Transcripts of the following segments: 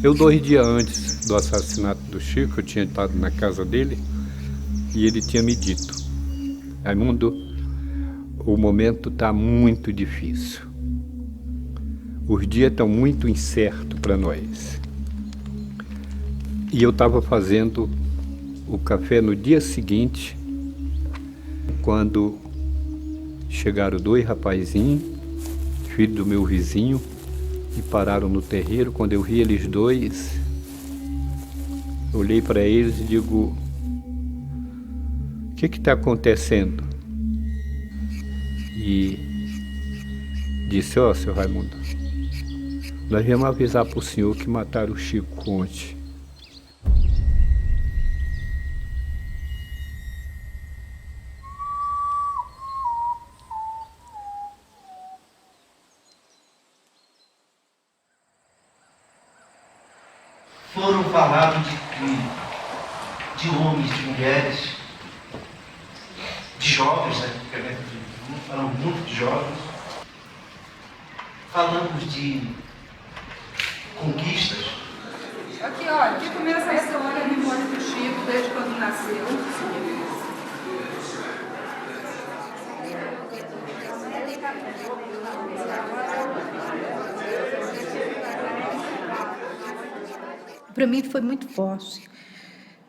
Eu, 2 dias antes do assassinato do Chico, eu tinha estado na casa dele e ele tinha me dito: Raimundo, o momento está muito difícil. Os dias estão muito incertos para nós. E eu estava fazendo o café no dia seguinte, quando chegaram 2 rapazinhos, filho do meu vizinho, e pararam no terreiro. Quando eu vi eles 2, olhei para eles e digo: o que está acontecendo? E disse: ó, seu Raimundo, nós viemos avisar para o senhor que mataram o Chico ontem. Foram falados de homens, de mulheres, de jovens, né? Porque falam muito de jovens. Falamos de conquistas. Aqui, olha, aqui começa a história da memória do Chico, desde quando nasceu. Para mim foi muito forte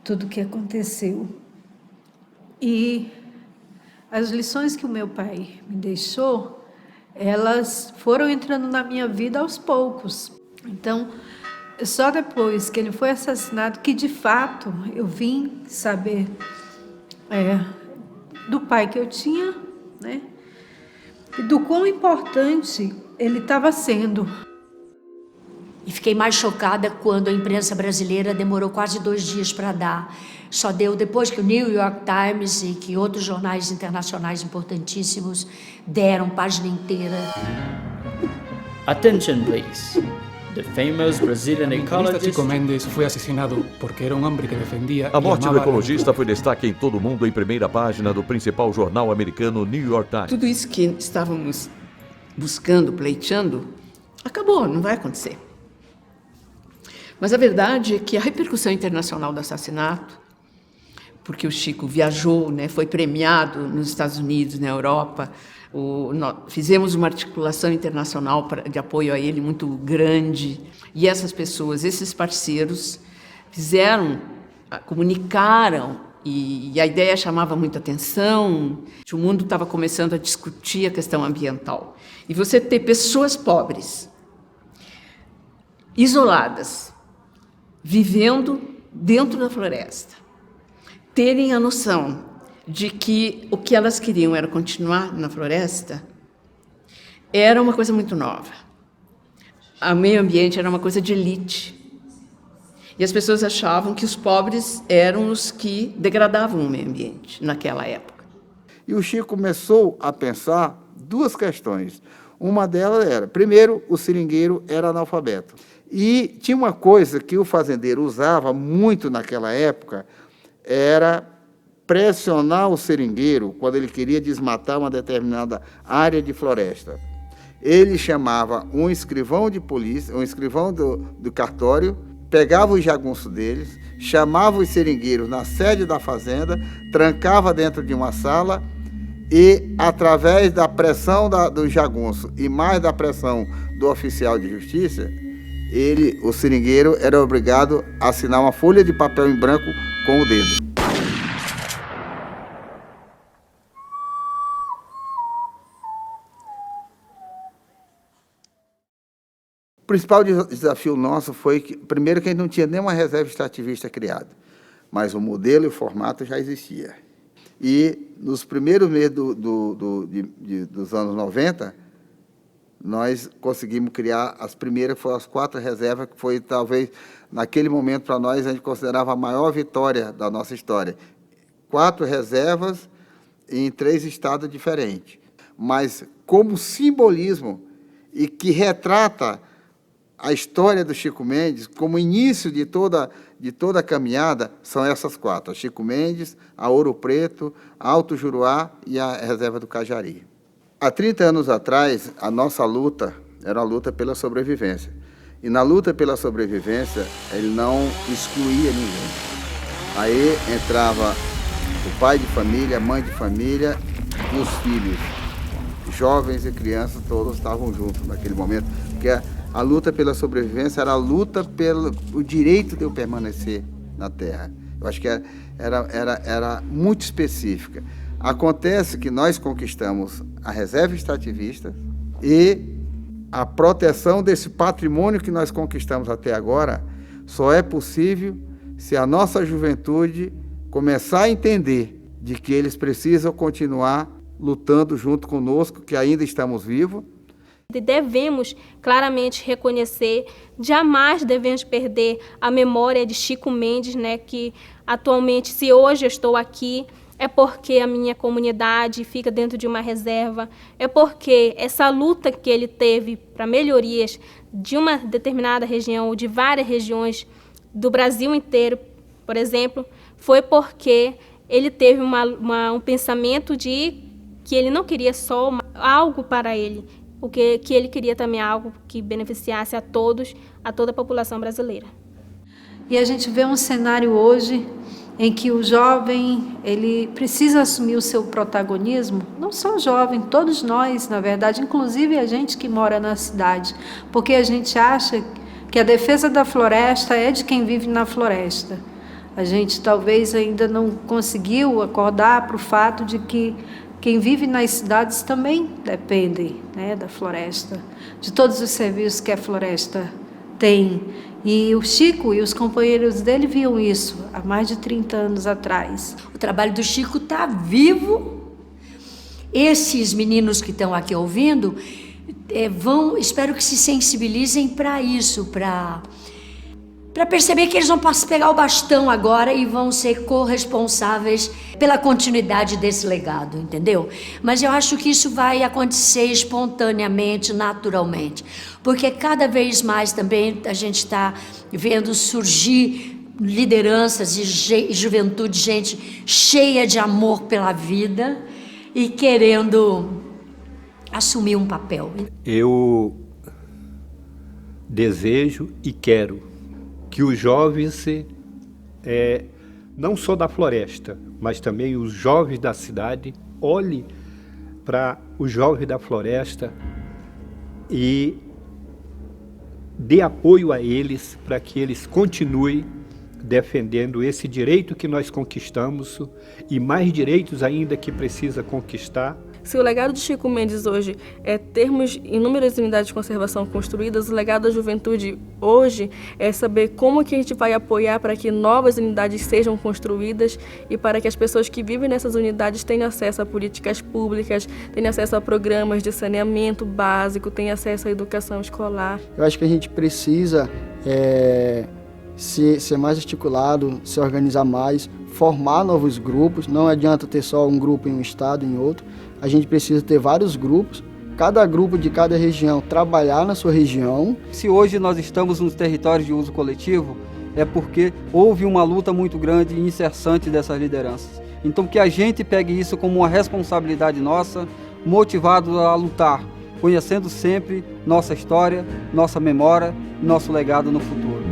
tudo o que aconteceu. E as lições que o meu pai me deixou, elas foram entrando na minha vida aos poucos. Então, só depois que ele foi assassinado que, de fato, eu vim saber do pai que eu tinha, né? E do quão importante ele estava sendo. E fiquei mais chocada quando a imprensa brasileira demorou quase 2 dias para dar. Só deu depois que o New York Times e que outros jornais internacionais importantíssimos deram página inteira. Attention, please. The famous Brazilian ecologist Chico Mendes foi assassinado porque era um homem que defendia. A morte do ecologista foi destaque em todo o mundo em primeira página do principal jornal americano New York Times. Tudo isso que estávamos buscando, pleiteando, acabou, não vai acontecer. Mas a verdade é que a repercussão internacional do assassinato, porque o Chico viajou, né, foi premiado nos Estados Unidos, na Europa, fizemos uma articulação internacional de apoio a ele muito grande, e essas pessoas, esses parceiros, comunicaram, e a ideia chamava muita atenção, o mundo estava começando a discutir a questão ambiental. E você ter pessoas pobres, isoladas, vivendo dentro da floresta, terem a noção de que o que elas queriam era continuar na floresta, era uma coisa muito nova. O meio ambiente era uma coisa de elite. E as pessoas achavam que os pobres eram os que degradavam o meio ambiente naquela época. E o Chico começou a pensar 2 questões. Uma delas era, primeiro, o seringueiro era analfabeto. E tinha uma coisa que o fazendeiro usava muito naquela época, era pressionar o seringueiro quando ele queria desmatar uma determinada área de floresta. Ele chamava um escrivão de polícia, um escrivão do cartório, pegava os jagunços deles, chamava os seringueiros na sede da fazenda, trancava dentro de uma sala e, através da pressão do jagunço e mais da pressão do oficial de justiça, o seringueiro era obrigado a assinar uma folha de papel em branco com o dedo. O principal desafio nosso foi que, primeiro, que a gente não tinha nenhuma reserva extrativista criada, mas o modelo e o formato já existia. E, nos primeiros meses dos anos 90, nós conseguimos criar as primeiras, foram as 4 reservas, que foi, talvez, naquele momento, para nós, a gente considerava a maior vitória da nossa história. 4 reservas em 3 estados diferentes, mas como simbolismo e que retrata a história do Chico Mendes, como início de toda a caminhada, são essas 4. A Chico Mendes, a Ouro Preto, a Alto Juruá e a Reserva do Cajari. Há 30 anos atrás, a nossa luta era a luta pela sobrevivência. E na luta pela sobrevivência, ele não excluía ninguém. Aí entrava o pai de família, a mãe de família e os filhos. Jovens e crianças, todos estavam juntos naquele momento. Porque a luta pela sobrevivência era a luta pelo o direito de eu permanecer na Terra. Eu acho que era muito específica. Acontece que nós conquistamos a reserva extrativista e a proteção desse patrimônio que nós conquistamos até agora só é possível se a nossa juventude começar a entender de que eles precisam continuar lutando junto conosco, que ainda estamos vivos. Devemos claramente reconhecer, jamais devemos perder a memória de Chico Mendes, né, que atualmente, se hoje eu estou aqui, é porque a minha comunidade fica dentro de uma reserva, é porque essa luta que ele teve para melhorias de uma determinada região ou de várias regiões do Brasil inteiro, por exemplo, foi porque ele teve um pensamento de que ele não queria só algo para ele, porque que ele queria também algo que beneficiasse a todos, a toda a população brasileira. E a gente vê um cenário hoje em que o jovem ele precisa assumir o seu protagonismo, não só o jovem, todos nós, na verdade, inclusive a gente que mora na cidade, porque a gente acha que a defesa da floresta é de quem vive na floresta. A gente talvez ainda não conseguiu acordar para o fato de que quem vive nas cidades também depende, né, da floresta, de todos os serviços que a floresta tem. E o Chico e os companheiros dele viam isso há mais de 30 anos atrás. O trabalho do Chico está vivo. Esses meninos que estão aqui ouvindo espero que se sensibilizem para isso, para perceber que eles vão pegar o bastão agora e vão ser corresponsáveis pela continuidade desse legado, entendeu? Mas eu acho que isso vai acontecer espontaneamente, naturalmente, porque cada vez mais também a gente está vendo surgir lideranças e juventude, gente cheia de amor pela vida e querendo assumir um papel. Eu desejo e quero que os jovens, não só da floresta, mas também os jovens da cidade, olhem para os jovens da floresta e dê apoio a eles para que eles continuem defendendo esse direito que nós conquistamos e mais direitos ainda que precisa conquistar. Se o legado de Chico Mendes hoje é termos inúmeras unidades de conservação construídas, o legado da juventude hoje é saber como que a gente vai apoiar para que novas unidades sejam construídas e para que as pessoas que vivem nessas unidades tenham acesso a políticas públicas, tenham acesso a programas de saneamento básico, tenham acesso à educação escolar. Eu acho que a gente precisa ser mais articulado, se organizar mais, formar novos grupos. Não adianta ter só um grupo em um estado e em outro. A gente precisa ter vários grupos, cada grupo de cada região trabalhar na sua região. Se hoje nós estamos nos territórios de uso coletivo, é porque houve uma luta muito grande e incessante dessas lideranças. Então que a gente pegue isso como uma responsabilidade nossa, motivado a lutar, conhecendo sempre nossa história, nossa memória, nosso legado no futuro.